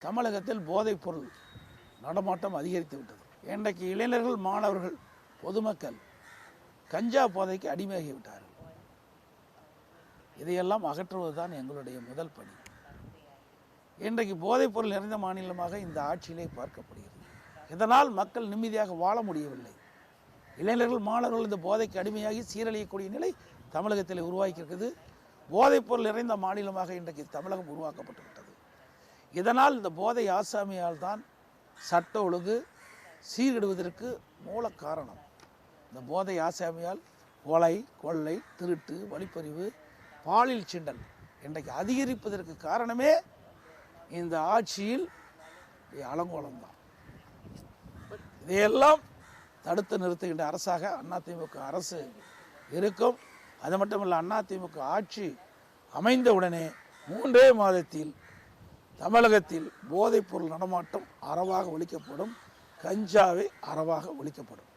தமிழகத்தில் போதைப் பொருள் நடமாட்டம் அதிகரித்து விட்டது. இன்றைக்கு இளைஞர்கள், மாணவர்கள், பொதுமக்கள் கஞ்சா போதைக்கு அடிமையாகிவிட்டார்கள். இதையெல்லாம் அகற்றுவதுதான் எங்களுடைய முதல் பணி. இன்றைக்கு போதைப் பொருள் நிறைந்த மாநிலமாக இந்த ஆட்சியிலே பார்க்கப்படுகிறது. இதனால் மக்கள் நிம்மதியாக வாழ முடியவில்லை. இளைஞர்கள், மாணவர்கள் இந்த போதைக்கு அடிமையாகி சீரழியக்கூடிய நிலை தமிழகத்தில் உருவாக்கியிருக்கிறது. போதைப் பொருள் நிறைந்த மாநிலமாக இன்றைக்கு தமிழகம் உருவாக்கப்பட்டு விட்டது. இதனால் இந்த போதை ஆசாமியால் தான் சட்ட ஒழுங்கு சீர்கெடுவதற்கு மூல காரணம். இந்த போதை ஆசாமியால் கொலை, கொள்ளை, திருட்டு, வழிப்பறிவு, பாலியல் சீண்டல் இன்றைக்கு அதிகரிப்பதற்கு காரணமே இந்த ஆட்சியில் அலங்கோலம்தான். இதையெல்லாம் தடுத்து நிறுத்துகின்ற அரசாக அதிமுக அரசு இருக்கும். அது மட்டுமல்ல, அதிமுக ஆட்சி அமைந்தவுடனே 3 மாதத்தில் தமிழகத்தில் போதைப் பொருள் நடமாட்டம் அறவாக ஒழிக்கப்படும். கஞ்சாவை அறவாக ஒழிக்கப்படும்.